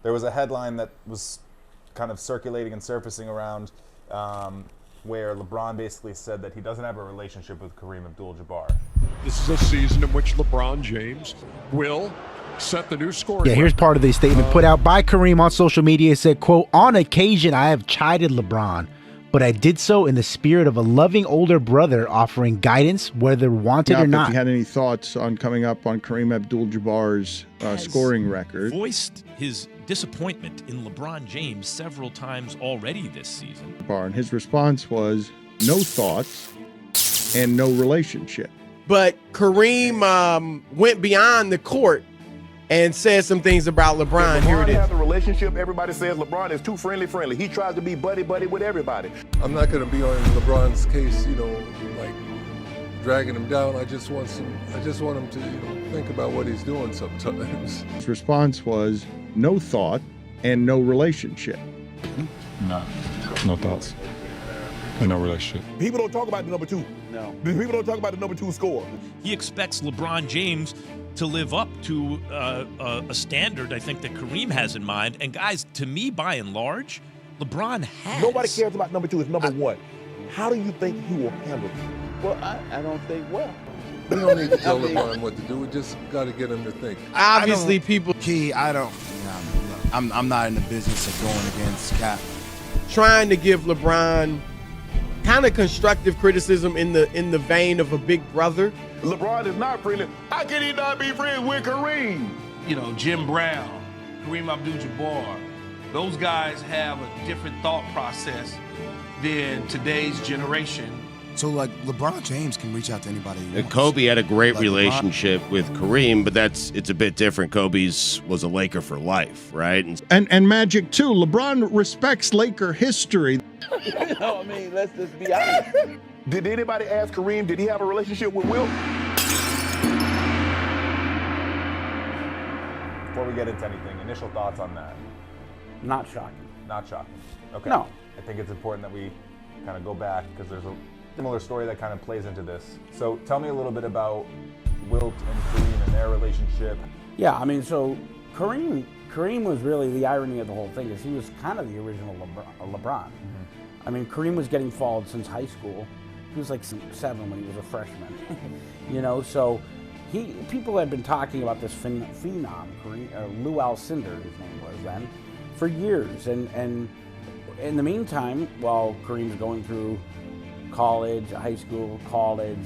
there was a headline that was kind of circulating and surfacing around where LeBron basically said that he doesn't have a relationship with Kareem Abdul Jabbar. This is a season in which LeBron James will set the new scoring. Yeah, here's part of the statement put out by Kareem on social media. It said, quote, "On occasion, I have chided LeBron, but I did so in the spirit of a loving older brother offering guidance, whether wanted or not." If you had any thoughts on coming up on Kareem Abdul Jabbar's scoring record? Voiced his disappointment in LeBron James several times already this season. And his response was, no thoughts and no relationship. But Kareem went beyond the court and said some things about LeBron. Here it is. LeBron has a relationship. Everybody says LeBron is too friendly. He tries to be buddy-buddy with everybody. I'm not going to be on LeBron's case, like dragging him down. I just want him to, think about what he's doing sometimes. His response was, no thought and no relationship. No thoughts and no relationship. People don't talk about the number two. No. People don't talk about the number two score. He expects LeBron James to live up to a standard, I think, that Kareem has in mind. And guys, to me, by and large, LeBron has. Nobody cares about number two. It's number one. How do you think he will handle it? Well, I don't think well. We don't need to tell LeBron what to do. We just got to get him to think. Obviously, people I'm not in the business of going against Cap. trying to give LeBron kind of constructive criticism in the vein of a big brother. LeBron is not friendly. How can he not be friends with Kareem? Jim Brown, Kareem Abdul Jabbar, those guys have a different thought process than today's generation. So, LeBron James can reach out to anybody he wants. Kobe had a great relationship with Kareem, but it's a bit different. Kobe's was a Laker for life, right? And Magic, too. LeBron respects Laker history. Let's just be honest. Did anybody ask Kareem, did he have a relationship with Wilt? Before we get into anything, initial thoughts on that? Not shocking. Not shocking. Okay. No. I think it's important that we kind of go back because there's a similar story that kind of plays into this. So tell me a little bit about Wilt and Kareem and their relationship. Yeah, so Kareem was really the irony of the whole thing is he was kind of the original LeBron. Mm-hmm. Kareem was getting followed since high school. He was like 7 when he was a freshman. So people had been talking about this phenom, Lou Alcindor, his name was then, for years. And in the meantime, while Kareem's going through college, high school, college,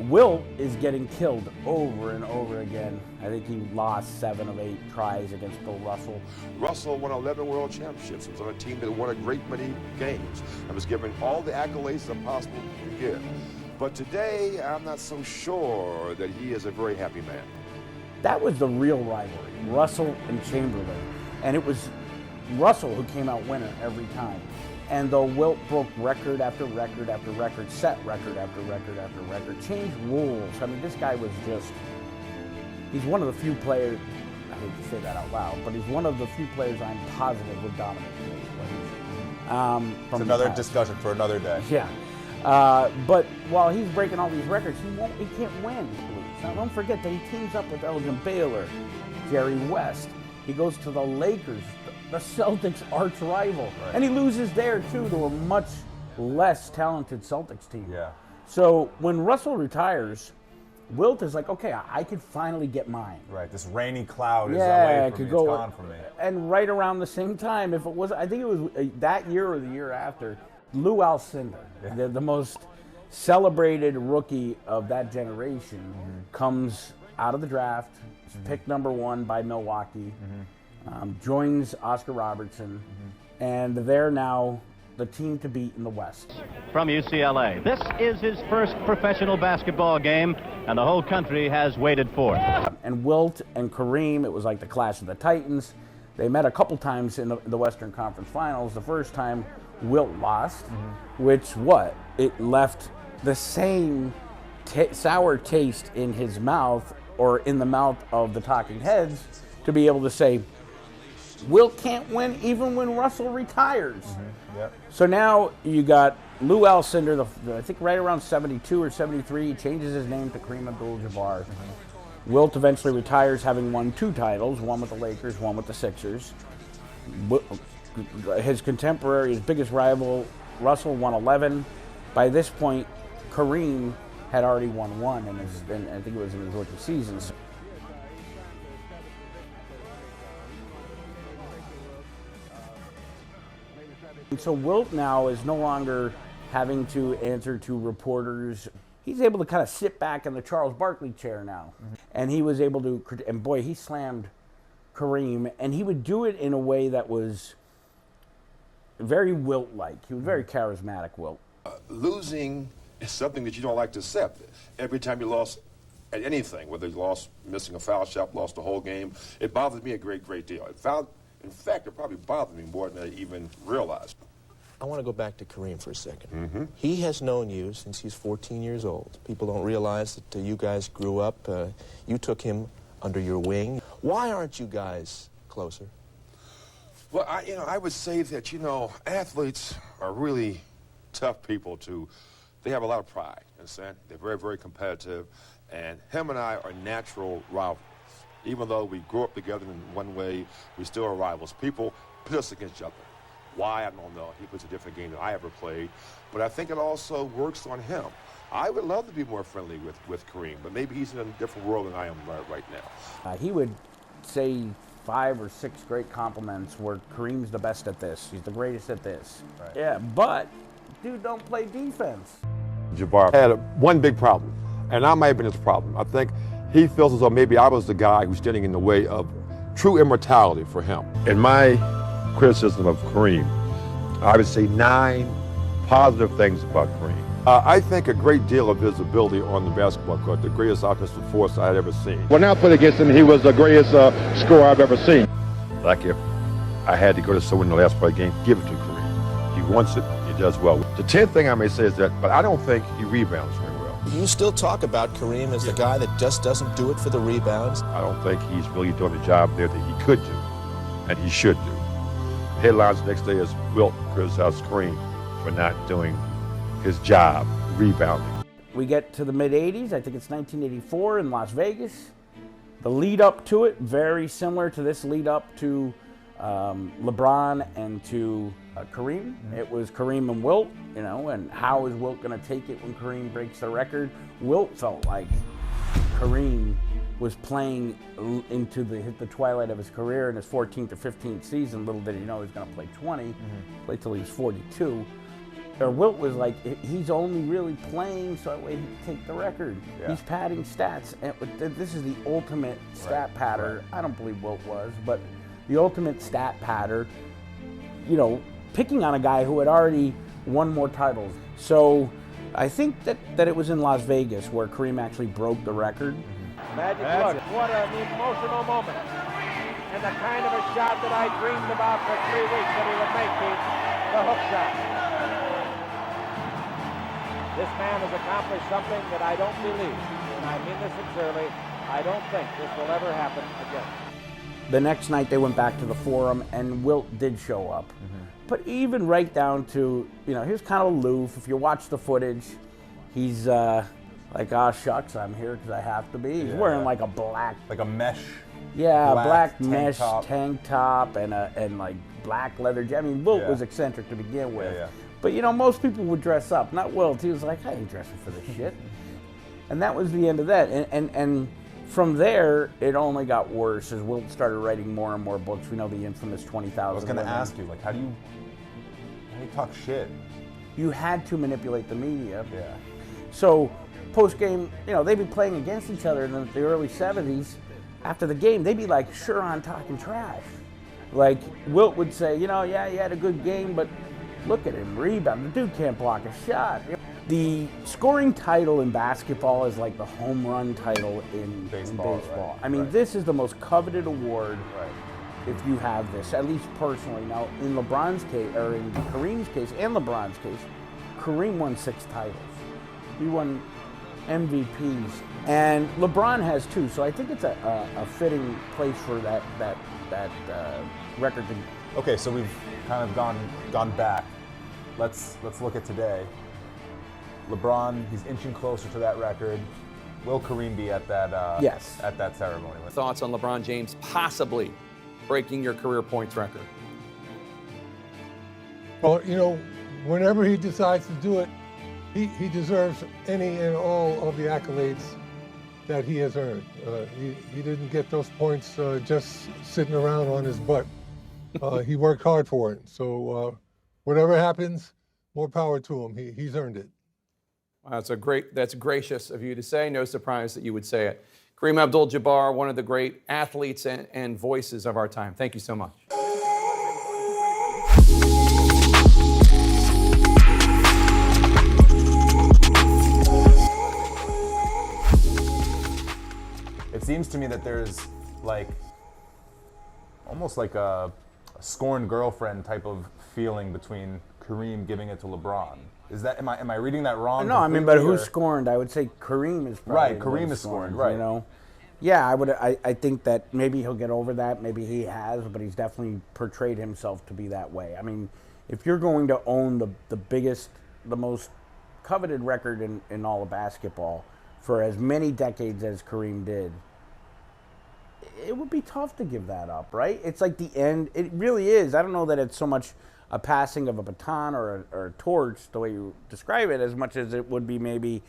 Wilt is getting killed over and over again. I think he lost 7 of 8 tries against Bill Russell. Russell won 11 world championships. He was on a team that won a great many games and was given all the accolades that possible to give. But today, I'm not so sure that he is a very happy man. That was the real rivalry, Russell and Chamberlain. And it was Russell who came out winner every time. And though Wilt broke record after record after record, set record after record after record, changed rules. This guy was he's one of the few players, I hate to say that out loud, but he's one of the few players I'm positive would dominate today's players. It's another discussion for another day. Yeah. But while he's breaking all these records, he can't win. Now don't forget that he teams up with Elgin Baylor, Jerry West. He goes to the Lakers, the Celtics' arch rival. Right. And he loses there, too, to a much less talented Celtics team. Yeah. So when Russell retires, Wilt is like, okay, I could finally get mine. Right, this rainy cloud is away from me, it's gone from me. And right around the same time, I think it was that year or the year after, Lou Alcindor, the most celebrated rookie of that generation, comes out of the draft, picked number 1 by Milwaukee, joins Oscar Robertson, and they're now the team to beat in the West. From UCLA, this is his first professional basketball game, and the whole country has waited for it. And Wilt and Kareem, it was like the clash of the Titans. They met a couple times in the Western Conference Finals. The first time, Wilt lost, which it left the same sour taste in his mouth or in the mouth of the talking heads to be able to say, Wilt can't win even when Russell retires. Yep. So now you got Lou Alcindor, I think right around 72 or 73, he changes his name to Kareem Abdul Jabbar. Wilt eventually retires, having won 2 titles, one with the Lakers, one with the Sixers. His contemporary, his biggest rival, Russell, won 11. By this point, Kareem had already won 1, and I think it was in his rookie seasons. So Wilt now is no longer having to answer to reporters. He's able to kind of sit back in the Charles Barkley chair now. And he was able to, and boy, he slammed Kareem, and he would do it in a way that was very Wilt-like. He was very charismatic, Wilt. Losing is something that you don't like to accept. Every time you lost at anything, whether you lost missing a foul shot, lost the whole game, it bothered me a great deal. In fact, it probably bothered me more than I even realized. I want to go back to Kareem for a second. He has known you since he's 14 years old. People don't realize that you guys grew up. You took him under your wing. Why aren't you guys closer? Well, I would say that, athletes are really tough people they have a lot of pride, you understand? They're very competitive, and him and I are natural rivals. Even though we grew up together in one way, we still are rivals. People pit us against each other. Why, I don't know. He plays a different game than I ever played. But I think it also works on him. I would love to be more friendly with Kareem, but maybe he's in a different world than I am right now. He would say 5 or 6 great compliments where Kareem's the best at this. He's the greatest at this. Right. Yeah, but dude don't play defense. Jabbar had one big problem, and I might have been his problem. I think he feels as though maybe I was the guy who's standing in the way of true immortality for him. In my criticism of Kareem, I would say 9 positive things about Kareem. I think a great deal of his ability on the basketball court, the greatest offensive force I had ever seen. When I played against him, he was the greatest scorer I've ever seen. Like if I had to go to someone in the last part of the game, give it to Kareem. He wants it, he does well. The 10th thing I may say is that, but I don't think he rebounds very well. You still talk about Kareem as the guy that just doesn't do it for the rebounds. I don't think he's really doing the job there that he could do, and he should do. Headlines the next day is Wilt criticized Kareem for not doing his job, rebounding. We get to the mid-'80s, I think it's 1984 in Las Vegas. The lead up to it, very similar to this lead up to LeBron and to Kareem. It was Kareem and Wilt, and how is Wilt going to take it when Kareem breaks the record? Wilt felt like Kareem was playing into the twilight of his career in his 14th or 15th season. Little did he know he was going to play 20, play till he was 42. Or Wilt was like, he's only really playing so that way he can take the record. Yeah. He's padding stats. And this is the ultimate stat patter. I don't believe Wilt was, but the ultimate stat patter, picking on a guy who had already won more titles. So I think that it was in Las Vegas where Kareem actually broke the record. Magic look, what an emotional moment. And the kind of a shot that I dreamed about for 3 weeks that he would make, the hook shot. This man has accomplished something that I don't believe, and I mean this sincerely, I don't think this will ever happen again. The next night they went back to the Forum, and Wilt did show up. But even right down to, he was kind of aloof. If you watch the footage, he's like, oh shucks, I'm here because I have to be. He's wearing like a black... Like a mesh. Yeah, black mesh tank top and like black leather jacket. I mean, Wilt was eccentric to begin with. Yeah. But most people would dress up. Not Wilt. He was like, I ain't dressing for this shit. And that was the end of that. And from there, it only got worse as Wilt started writing more and more books. We know the infamous 20,000. I was going to ask you, how do you talk shit? You had to manipulate the media. Yeah. So post-game, they'd be playing against each other in the early 70s. After the game, they'd be like, sure on talking trash. Like Wilt would say, yeah, you had a good game, but look at him, rebound. The dude can't block a shot. The scoring title in basketball is like the home run title in baseball. Right, I mean, this is the most coveted award if you have this, at least personally. Now, in LeBron's case, or in Kareem's case and LeBron's case, Kareem won 6 titles. He won MVPs, and LeBron has 2. So I think it's a fitting place for that record to. Okay, so we've kind of gone back. Let's look at today. LeBron, he's inching closer to that record. Will Kareem be at that? Yes. At that ceremony. Thoughts on LeBron James possibly breaking your career points record? Well, you know, whenever he decides to do it, he deserves any and all of the accolades that he has earned. He didn't get those points just sitting around on his butt. He worked hard for it. So whatever happens, more power to him. He's earned it. That's gracious of you to say. No surprise that you would say it. Kareem Abdul Jabbar, one of the great athletes and voices of our time. Thank you so much. It seems to me that there's like almost like a scorned girlfriend type of feeling between Kareem giving it to LeBron. Is that am I reading that wrong? No, I mean, but who's scorned? I would say Kareem is probably right. Kareem is scorned, right? You know, yeah, I think that maybe he'll get over that. Maybe he has, but he's definitely portrayed himself to be that way. I mean, if you're going to own the biggest, the most coveted record in all of basketball for as many decades as Kareem did, it would be tough to give that up, right? It's like the end. It really is. I don't know that it's so much a passing of a baton or a torch, the way you describe it, as much as it would be maybe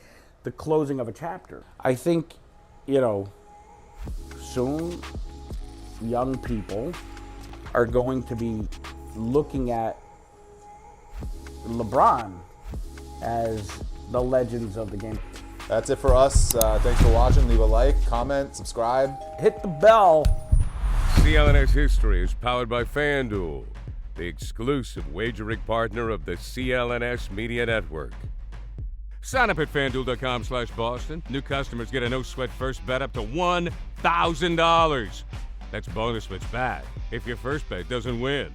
the closing of a chapter. I think, you know, soon young people are going to be looking at LeBron as the legends of the game. That's it for us. Thanks for watching. Leave a like, comment, subscribe. Hit the bell. CLNS History is powered by FanDuel, the exclusive wagering partner of the CLNS Media Network. Sign up at FanDuel.com/Boston. New customers get a no-sweat first bet up to $1,000. That's bonus bets bad if your first bet doesn't win.